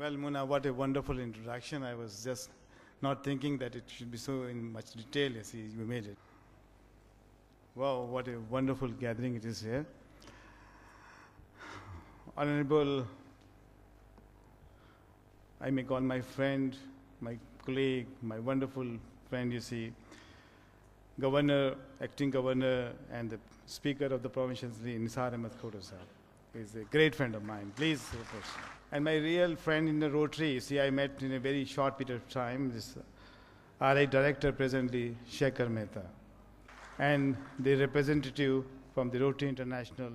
Well, Muna, what a wonderful introduction. I was just not thinking that it should be so in much detail. You see, you made it. Wow, what a wonderful gathering it is here. Honorable, I may call my friend, my colleague, my wonderful friend, you see, Governor, Acting Governor, and the Speaker of the Provincial Assembly, Nisar Ahmed Khodo Sahab. He is a great friend of mine. Please approach. And my real friend in the Rotary, you see, I met in a very short period of time, this RI Director presently, Shekhar Mehta, and the representative from the Rotary International,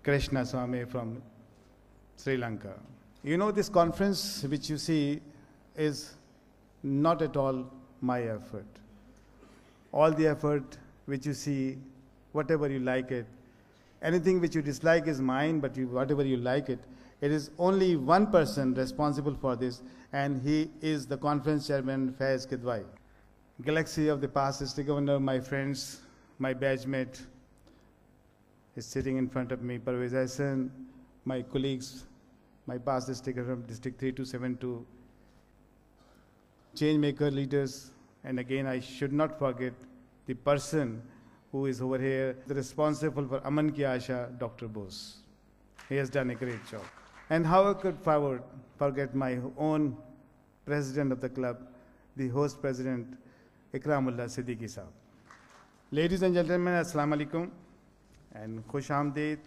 Krishna Swamy from Sri Lanka. You know, this conference which you see is not at all my effort. All the effort which you see, whatever you like it, anything which you dislike is mine, but whatever you like it, it is only one person responsible for this, and he is the conference chairman, Faiz Kidwai. Galaxy of the past district governor, my friends, my batchmate is sitting in front of me, Parvez Hassan, my colleagues, my past district from District-3272, change maker leaders, and again I should not forget the person who is over here, the responsible for Aman Ki Asha, Dr. Bose. He has done a great job. And how I could forget my own president of the club, the host president, Ikramullah Siddiqui Sahab. Ladies and gentlemen, Assalamu alaikum, and Khush Amdeed,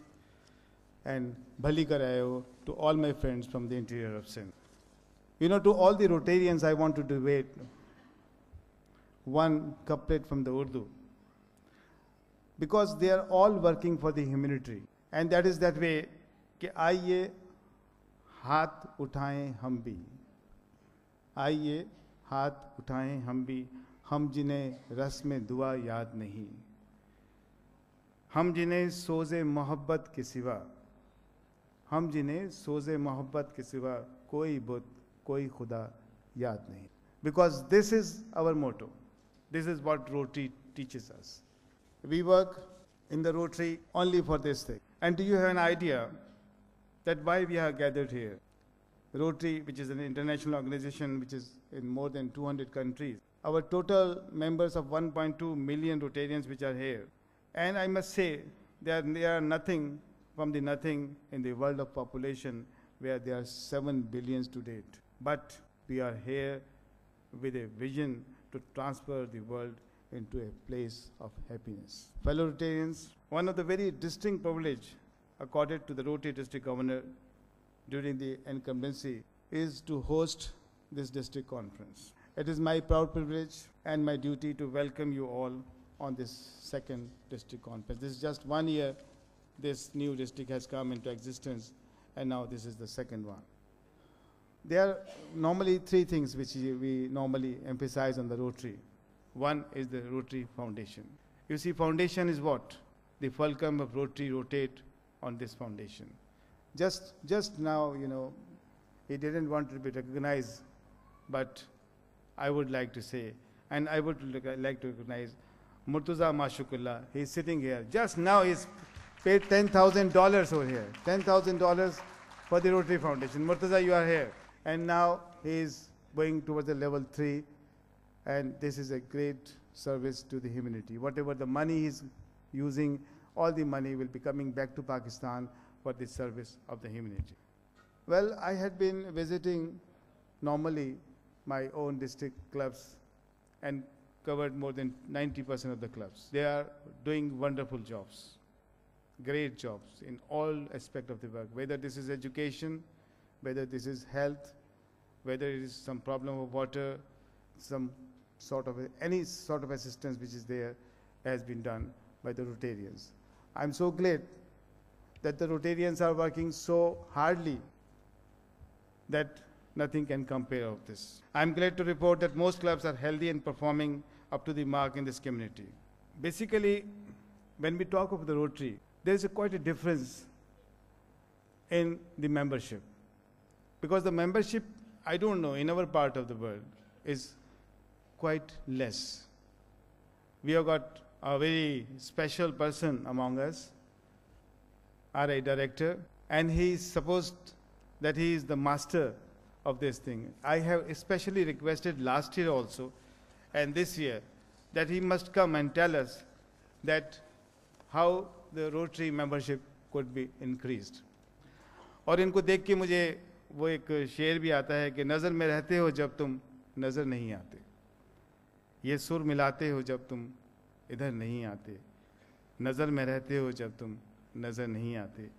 and Bhali Karayo to all my friends from the interior of Sindh. You know, to all the Rotarians, I want to debate one couplet from the Urdu, because they are all working for the humanity, and that is that way, कि आइए हाथ उठाएं हम भी, आइए हाथ उठाएं हम भी, हम जिन्हें रस्म दुआ याद नहीं, हम जिन्हें सोज़े मोहब्बत के सिवा, हम जिन्हें सोज़े मोहब्बत के सिवा कोई बुत कोई खुदा याद नहीं. Because this is our motto. This is what Rotary teaches us. We work in the Rotary only for this thing. And do you have an idea that why we are gathered here? Rotary, which is an international organization which is in more than 200 countries. Our total members of 1.2 million Rotarians which are here. And I must say, they are nothing from the nothing in the world of population where there are 7 billion to date. But we are here with a vision to transfer the world into a place of happiness. Fellow Rotarians, one of the very distinct privilege accorded to the Rotary District Governor during the incumbency is to host this district conference. It is my proud privilege and my duty to welcome you all on this second district conference. This is just 1 year this new district has come into existence, and now this is the second one. There are normally 3 things which we normally emphasize on the Rotary. One is the Rotary Foundation. You see, foundation is what? The fulcrum of Rotary rotate on this foundation. Just now, you know, he didn't want to be recognized, but I would like to say, and I would like to recognize Murtuza Mashukullah. He's sitting here. Just now he's paid $10,000 over here. $10,000 for the Rotary Foundation. Murtuza, you are here. And now he's going towards the level 3. And this is a great service to the humanity. Whatever the money he's using, all the money will be coming back to Pakistan for the service of the humanity. Well, I had been visiting normally my own district clubs and covered more than 90% of the clubs. They are doing wonderful jobs, great jobs in all aspects of the work, whether this is education, whether this is health, whether it is some problem of water, any sort of assistance which is there has been done by the Rotarians. I'm so glad that the Rotarians are working so hardly that nothing can compare of this. I'm glad to report that most clubs are healthy and performing up to the mark in this community. Basically, when we talk of the Rotary, there is quite a difference in the membership. Because the membership, I don't know, in our part of the world is quite less. We have got a very special person among us, RI Director, and he is supposed that he is the master of this thing. I have especially requested last year also, and this year, that he must come and tell us that how the Rotary membership could be increased. और इनको देख के मुझे वो एक शेर भी आता है कि नज़र में रहते हो जब तुम नज़र नहीं आते, ये सुर मिलाते हो जब तुम इधर नहीं आते, नज़र में रहते हो जब तुम नज़र नहीं आते,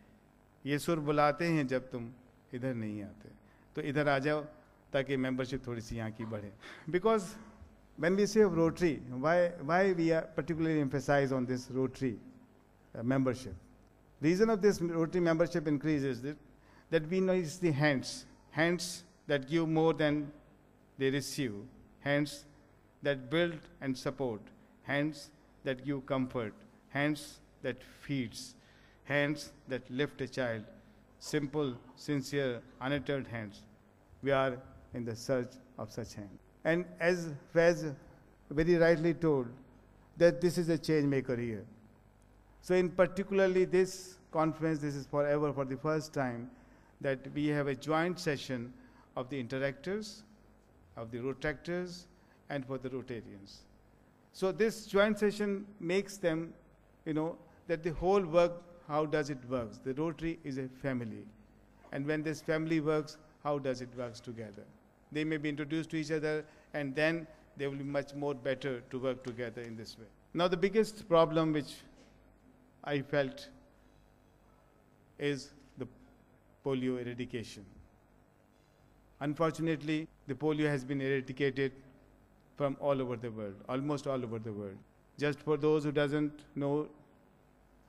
ये सुर बुलाते हैं जब तुम इधर नहीं आते. तो इधर आ जाओ ताकि मेंबरशिप थोड़ी सी यहाँ की बढ़े. Because when we say of Rotary, why we are particularly emphasize on this Rotary membership? Reason of this Rotary membership increase is that we notice the hands that give more than they receive, hands that build and support, hands that give comfort, hands that feeds, hands that lift a child, simple, sincere, unuttered hands. We are in the search of such hands. And as Faiz very rightly told, that this is a change maker here. So in particularly this conference, this is for the first time, that we have a joint session of the interactors, of the Rotractors, and for the Rotarians. So this joint session makes them, that the whole work, how does it work? The Rotary is a family. And when this family works, how does it work together? They may be introduced to each other, and then they will be much more better to work together in this way. Now the biggest problem which I felt is the polio eradication. Unfortunately, the polio has been eradicated from all over the world, almost all over the world. Just for those who doesn't know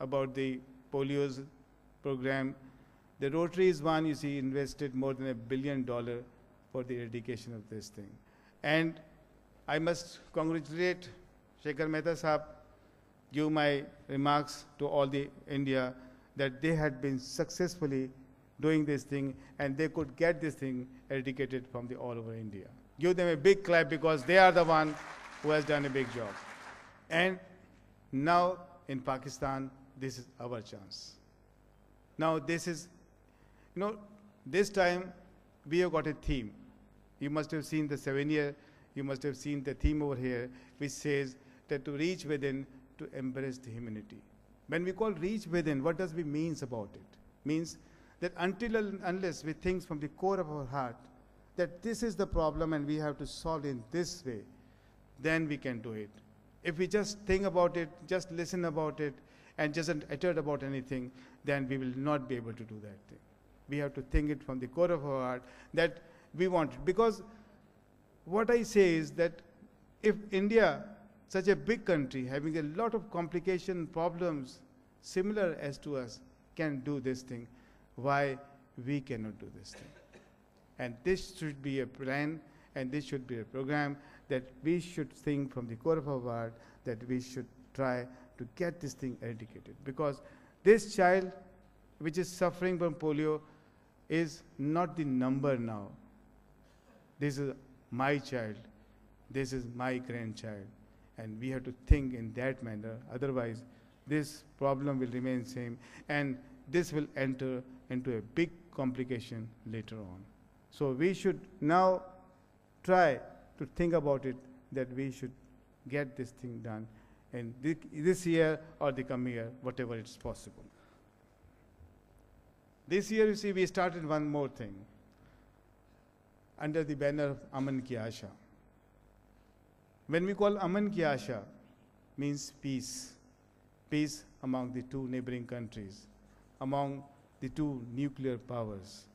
about the polio's program, the Rotary is one, invested more than $1 billion for the eradication of this thing. And I must congratulate Shekhar Mehta Sahab, give my remarks to all the India that they had been successfully doing this thing and they could get this thing eradicated from all over India. Give them a big clap because they are the one who has done a big job. And now in Pakistan, this is our chance. Now this is, this time we have got a theme. You must have seen the 7-year, you must have seen the theme over here, which says that to reach within, to embrace the humanity. When we call reach within, what does we means about it? Means that until and unless we think from the core of our heart that this is the problem and we have to solve it in this way, then we can do it. If we just think about it, just listen about it, and just utter about anything, then we will not be able to do that thing. We have to think it from the core of our heart that we want it. Because what I say is that if India, such a big country, having a lot of complication problems similar as to us, can do this thing, why we cannot do this thing? And this should be a plan, and this should be a program that we should think from the core of our heart that we should try to get this thing eradicated. Because this child which is suffering from polio is not the number now. This is my child. This is my grandchild. And we have to think in that manner. Otherwise, this problem will remain same. And this will enter into a big complication later on. So we should now try to think about it, that we should get this thing done in this year or the coming year, whatever it's possible. This year, we started one more thing under the banner of Aman Ki Asha. When we call Aman Ki Asha, means peace. Peace among the two neighboring countries, among the two nuclear powers.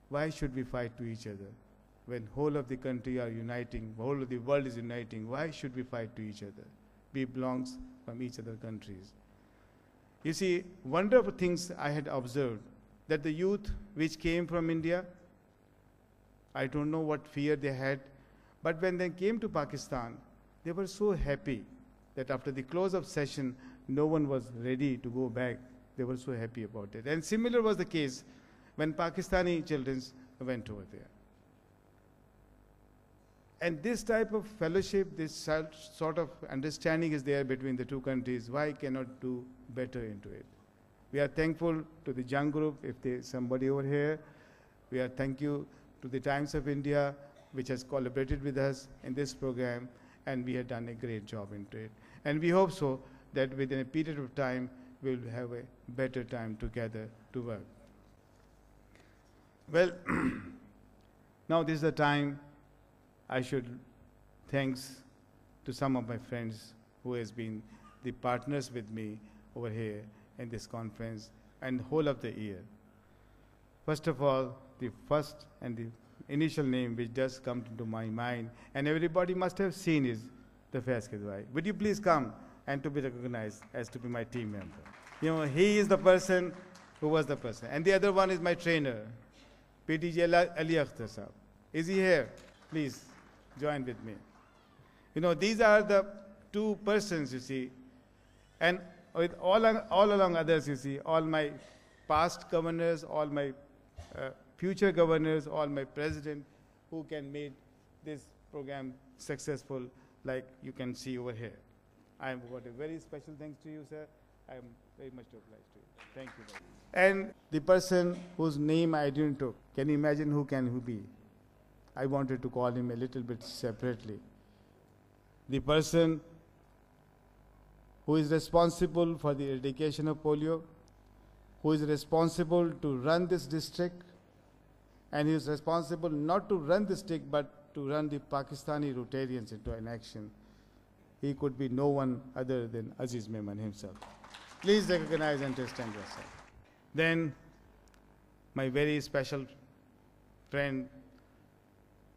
Why should we fight to each other? When whole of the country are uniting, whole of the world is uniting, why should we fight to each other? We belong from each other countries. You see, wonderful things I had observed, that the youth which came from India, I don't know what fear they had, but when they came to Pakistan, they were so happy that after the close of session, no one was ready to go back. They were so happy about it. And similar was the case when Pakistani children went over there. And this type of fellowship, this sort of understanding is there between the two countries. Why cannot do better into it? We are thankful to the young group, if there's somebody over here. We are thank you to the Times of India, which has collaborated with us in this program, and we have done a great job into it. And we hope so that within a period of time, we'll have a better time together to work. Well, now this is the time I should thanks to some of my friends who has been the partners with me over here in this conference and whole of the year. First of all, the first and the initial name which does come into my mind, and everybody must have seen, is the Faiz Kidwai. Would you please come and to be recognized as to be my team member? You know, he is the person who was the person. And the other one is my trainer, PTJ Ali Akhtar Sahab. Is he here? Please join with me. You know, these are the two persons, you see, and with all along others, you see, all my past governors, all my future governors, all my president who can make this program successful, like you can see over here. I have got a very special thanks to you, sir. I am very much obliged to you. Thank you very much. And the person whose name I didn't took, can you imagine who be? I wanted to call him a little bit separately. The person who is responsible for the eradication of polio, who is responsible to run this district, and he is responsible not to run this district but to run the Pakistani Rotarians into an action. He could be no one other than Aziz Mehman himself. Please recognize and stand yourself. Then, my very special friend,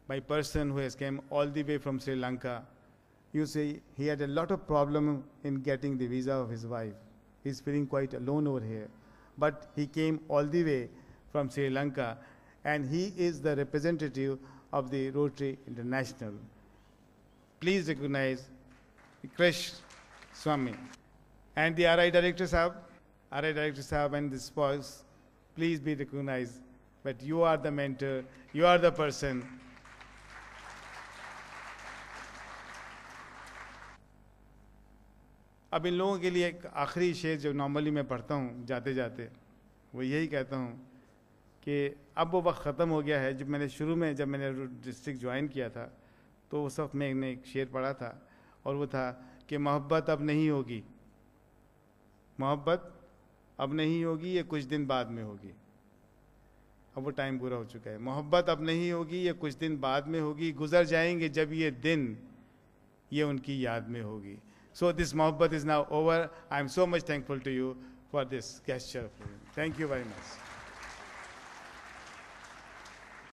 my person who has come all the way from Sri Lanka. You see, he had a lot of problem in getting the visa of his wife. He's feeling quite alone over here. But he came all the way from Sri Lanka, and he is the representative of the Rotary International. Please recognize Krish Swami. And the RI Director Sahab and the spouse, please be recognized. But you are the mentor, you are the person. अब इन लोगों के लिए एक आखिरी शेर जो normally मैं पढ़ता हूँ जाते जाते, वो यही कहता हूँ कि अब वो वक्त ख़त्म हो गया है। जब मैंने डिस्ट्रिक्ट ज्वाइन किया था तो उस वक्त मैंने एक शेर पढ़ा था, और वो था कि मोहब्बत अब नहीं होगी, मोहब्बत अब नहीं होगी, ये कुछ दिन बाद में होगी। अब वो टाइम पूरा हो चुका है। मोहब्बत अब नहीं होगी, ये कुछ दिन बाद में होगी, गुजर जाएंगे जब ये दिन, ये उनकी याद में होगी। So this mohabbat is now over. I am so much thankful to you for this gesture. Thank you very much.